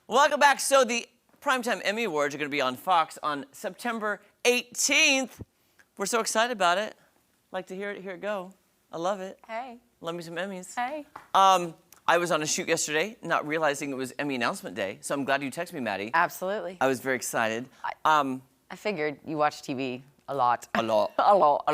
Welcome back. So the Primetime Emmy Awards are going to be on Fox on September 18th. We're so excited about it. Like to hear it go. I love it. Hey. Love me some Emmys. Hey. I was on a shoot yesterday, not realizing it was Emmy announcement day. So I'm glad you texted me, Maddie. Absolutely. I was very excited. I figured you watch TV a lot. A lot. a lot. A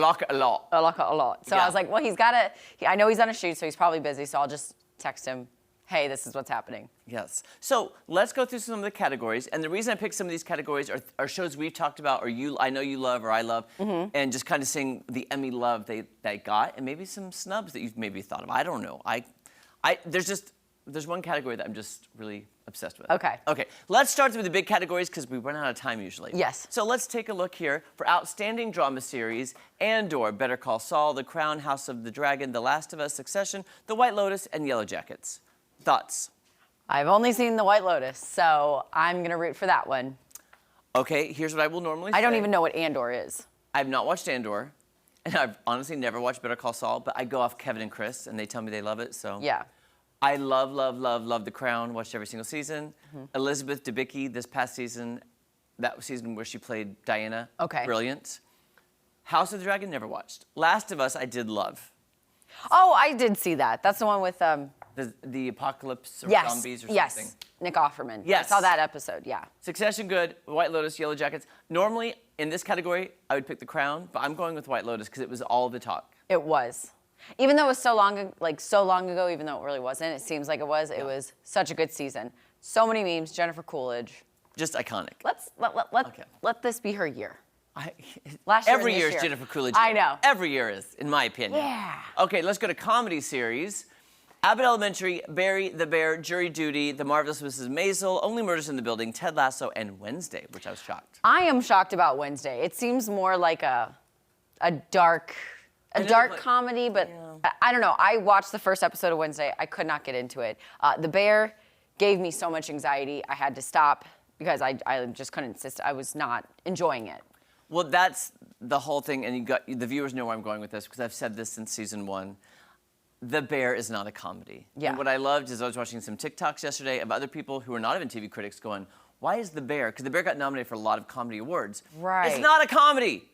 lot. So Yeah. I was like, well, I know he's on a shoot, so he's probably busy, so I'll just text him, hey, this is what's happening. Yes. So let's go through some of the categories. And the reason I picked some of these categories are shows we've talked about, or I know you love, or I love, and just kind of seeing the Emmy love they got, and maybe some snubs that you've maybe thought of. I don't know. There's one category that I'm just really obsessed with. Okay. Okay. Let's start with the big categories because we run out of time usually. Yes. So let's take a look here for Outstanding Drama Series: Andor, Better Call Saul, The Crown, House of the Dragon, The Last of Us, Succession, The White Lotus, and Yellow Jackets. Thoughts? I've only seen The White Lotus, so I'm going to root for that one. Okay, here's what I will normally say. I don't even know what Andor is. I've not watched Andor, and I've honestly never watched Better Call Saul, but I go off Kevin and Chris, and they tell me they love it, so. Yeah. I love The Crown, watched every single season. Elizabeth Debicki this past season, that season where she played Diana. Okay. Brilliant. House of the Dragon, never watched. Last of Us, I did love. Oh, I did see that. That's the one with The apocalypse or yes, zombies or something. yes, Nick Offerman. Yes. I saw that episode. Yeah. Succession, good. White Lotus, Yellow Jackets. Normally, in this category, I would pick The Crown, but I'm going with White Lotus because it was all the talk. It was. Even though it was so long ago, even though it really wasn't, it seems like it was. It was such a good season. So many memes. Jennifer Coolidge. Just iconic. Let this be her year. Last year every and this year is year. Jennifer Coolidge. I know. Every year is, in my opinion. Yeah. Okay, let's go to comedy series. Abbott Elementary, Barry, The Bear, Jury Duty, The Marvelous Mrs. Maisel, Only Murders in the Building, Ted Lasso, and Wednesday, which I was shocked. I am shocked about Wednesday. It seems more like a dark comedy, but I don't know. I watched the first episode of Wednesday. I could not get into it. The Bear gave me so much anxiety. I had to stop because I just couldn't insist. I was not enjoying it. Well, that's the whole thing, and the viewers know where I'm going with this because I've said this since season 1. The Bear is not a comedy. Yeah. And what I loved is I was watching some TikToks yesterday of other people who are not even TV critics going, why is The Bear? Because The Bear got nominated for a lot of comedy awards. Right. It's not a comedy.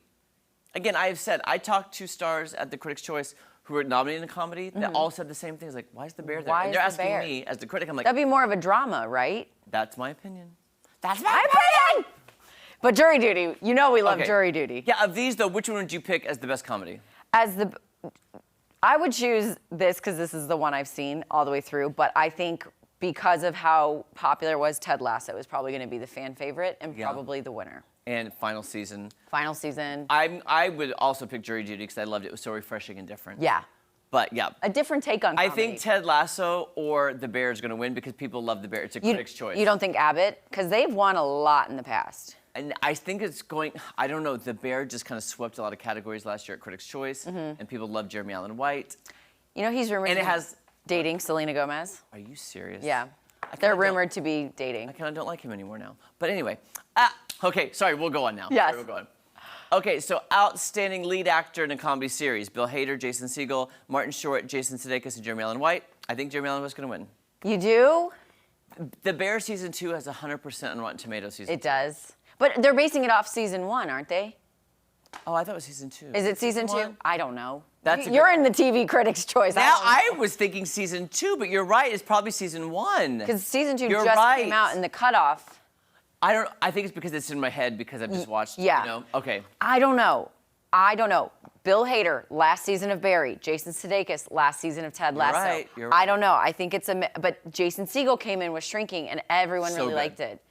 Again, I have said, I talked to stars at the Critics' Choice who were nominated in a comedy that all said the same things, like, why is The Bear there? Why and is they're The asking Bear? me, as the critic, I'm like, That'd be more of a drama, right? that's my opinion. That's my opinion! But Jury Duty, you know we love Okay. Jury Duty. Yeah, of these, though, which one would you pick as the best comedy? I would choose this because this is the one I've seen all the way through, but I think because of how popular was Ted Lasso is probably going to be the fan favorite and probably the winner. And final season. Final season. I would also pick Jury Duty because I loved it. It was so refreshing and different. Yeah. But yeah. A different take on comedy. I think Ted Lasso or The Bear is going to win because people love The Bear. It's a critic's choice. You don't think Abbott? Because they've won a lot in the past. And I think it's going, I don't know, The Bear just kind of swept a lot of categories last year at Critics' Choice, and people love Jeremy Allen White. You know, he's rumored And it to has... dating Selena Gomez. Are you serious? Yeah. They're rumored to be dating. I kind of don't like him anymore now. But anyway, okay, sorry, we'll go on now. Yes. Sorry, we'll go on. Okay, so Outstanding Lead Actor in a Comedy Series. Bill Hader, Jason Segel, Martin Short, Jason Sudeikis, and Jeremy Allen White. I think Jeremy Allen White's going to win. You do? The Bear Season 2 has 100% on Rotten Tomatoes season. It does. But they're basing it off season 1, aren't they? Oh, I thought it was season 2. Is it season 2? 1? I don't know. That's a You're good- in the TV Critics' Choice. Now I was thinking season 2, but you're right. It's probably season 1. Because season 2 You're just right. came out in the cutoff. I think it's because it's in my head because I've just watched. Yeah. You know? Okay. I don't know. Bill Hader, last season of Barry. Jason Sudeikis, last season of Ted Lasso. right, you're I right. don't know. I think it's but Jason Segel came in with Shrinking, and everyone So really good. liked it.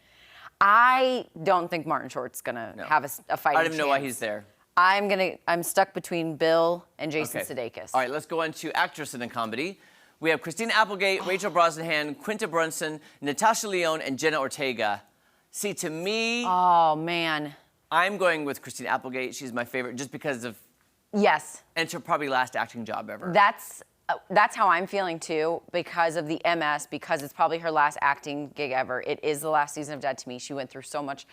I don't think Martin Short's gonna have a fighting I don't even know why chance. he's there. I'm stuck between Bill and Jason Okay. Sudeikis. All right, let's go on to actress in a comedy. We have Christina Applegate, Rachel Brosnahan, Quinta Brunson, Natasha Lyonne, and Jenna Ortega. See, to me, Oh man. I'm going with Christina Applegate. She's my favorite just because of, Yes. and it's her probably last acting job ever. That's how I'm feeling too, because of the MS, because it's probably her last acting gig ever. It is the last season of Dead to Me. She went through so much.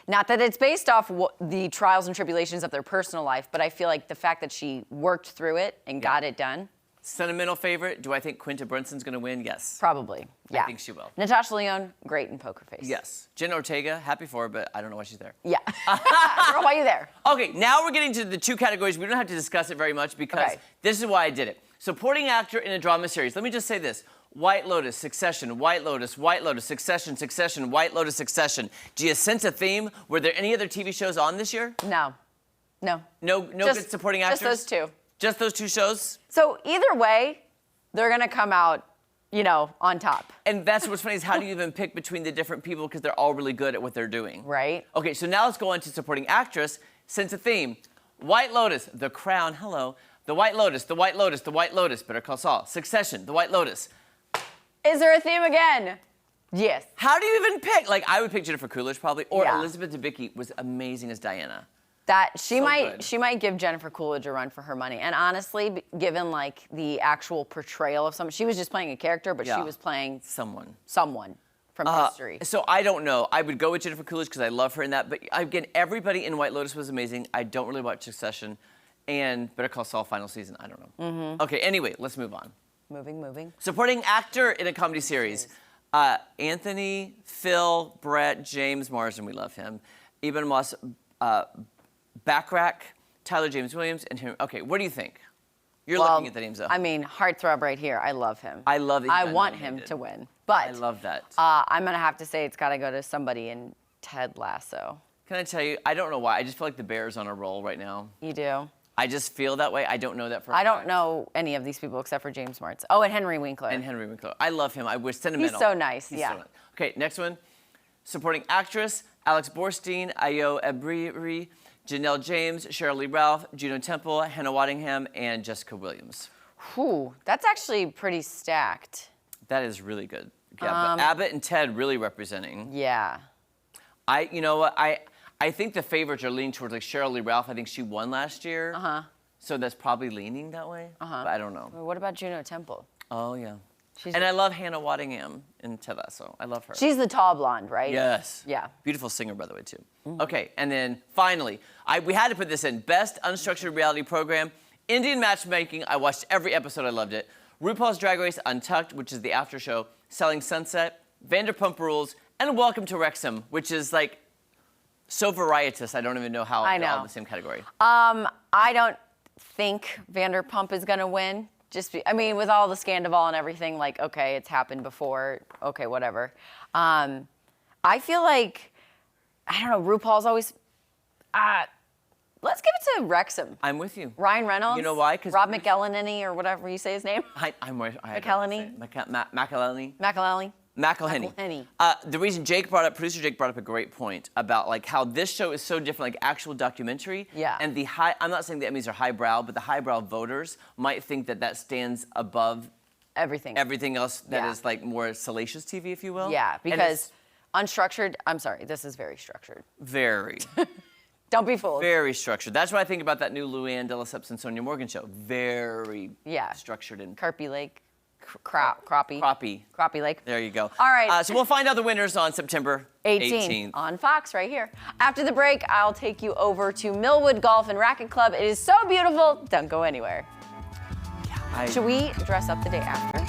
Not that it's based off the trials and tribulations of their personal life, but I feel like the fact that she worked through it and got it done. Sentimental favorite, do I think Quinta Brunson's gonna win? Yes. Probably. Yeah. I think she will. Natasha Lyonne, great in Poker Face. Yes. Jenna Ortega, happy for her, but I don't know why she's there. Yeah. Girl, why are you there? Okay, now we're getting to the two categories. We don't have to discuss it very much because this is why I did it. Supporting actor in a drama series. Let me just say this. White Lotus, Succession, White Lotus, White Lotus, Succession, Succession, White Lotus, Succession. Do you sense a theme? Were there any other TV shows on this year? No. No. No good supporting actors? Just those two. Just those two shows? So either way, they're gonna come out, you know, on top. And that's what's funny is how do you even pick between the different people because they're all really good at what they're doing. Right. Okay, so now let's go on to supporting actress. Sense a theme. White Lotus, The Crown, hello. The White Lotus, The White Lotus, The White Lotus, Better Call Saul. Succession, The White Lotus. Is there a theme again? Yes. How do you even pick? Like, I would pick Jennifer Coolidge probably, or Yeah. Elizabeth Debicki was amazing as Diana. That she So might give Jennifer Coolidge a run for her money. And honestly, given like the actual portrayal of someone, she was just playing a character, but she was playing someone from history. So I don't know. I would go with Jennifer Coolidge because I love her in that. But again, everybody in White Lotus was amazing. I don't really watch Succession, and Better Call Saul final season. I don't know. Okay. Anyway, let's move on. Moving. Supporting actor in a comedy series. Anthony, Phil, Brett, James Marsden. We love him. Eben Moss. Backrack, Tyler James Williams, and him. Okay, what do you think? You're looking at the names, though. I mean, heartthrob right here. I love him. I love that he I got want nominated. him to win. But I love that. I'm gonna have to say it's got to go to somebody in Ted Lasso. Can I tell you? I don't know why. I just feel like the Bear's on a roll right now. You do? I just feel that way. I don't know that for a I don't fact. know any of these people except for James Martz. Oh, and Henry Winkler. And Henry Winkler. I love him. I wish sentimental. He's so nice. He's yeah. so nice. Okay, next one. Supporting actress: Alex Borstein, Ayo Edebiri, Janelle James, Cheryl Lee Ralph, Juno Temple, Hannah Waddingham, and Jessica Williams. Whew, that's actually pretty stacked. That is really good. Yeah, but Abbott and Ted really representing. Yeah. You know what? I think the favorites are leaning towards like Cheryl Lee Ralph. I think she won last year. So that's probably leaning that way. But I don't know. Well, what about Juno Temple? Oh yeah. And I love Hannah Waddingham in Ted Lasso. I love her. She's the tall blonde, right? Yes. Yeah. Beautiful singer, by the way, too. Okay, and then finally, we had to put this in. Best Unstructured Reality Program. Indian Matchmaking. I watched every episode. I loved it. RuPaul's Drag Race Untucked, which is the after show. Selling Sunset. Vanderpump Rules. And Welcome to Wrexham, which is like so varietous. I don't even know how they're all in the same category. I don't think Vanderpump is going to win. I mean, with all the Scandival and everything, like, okay, it's happened before. Okay, whatever. I feel like, I don't know, RuPaul's always, let's give it to Wrexham. I'm with you. Ryan Reynolds. You know why? Rob McElhenney or whatever you say his name. McElhenney. McElhenney. McElhenney. The reason producer Jake brought up a great point about like how this show is so different, like actual documentary. Yeah. And I'm not saying the Emmys are highbrow, but the highbrow voters might think that stands above everything else that is like more salacious TV, if you will. Yeah, because unstructured, I'm sorry, this is very structured. Very. Don't be fooled. Very structured. That's what I think about that new Luann de Lesseps and Sonia Morgan show. Very structured and Carpy Lake. Crappie Lake. There you go. All right. So we'll find out the winners on September 18th. On Fox right here. After the break, I'll take you over to Millwood Golf and Racquet Club. It is so beautiful. Don't go anywhere. Should we dress up the day after?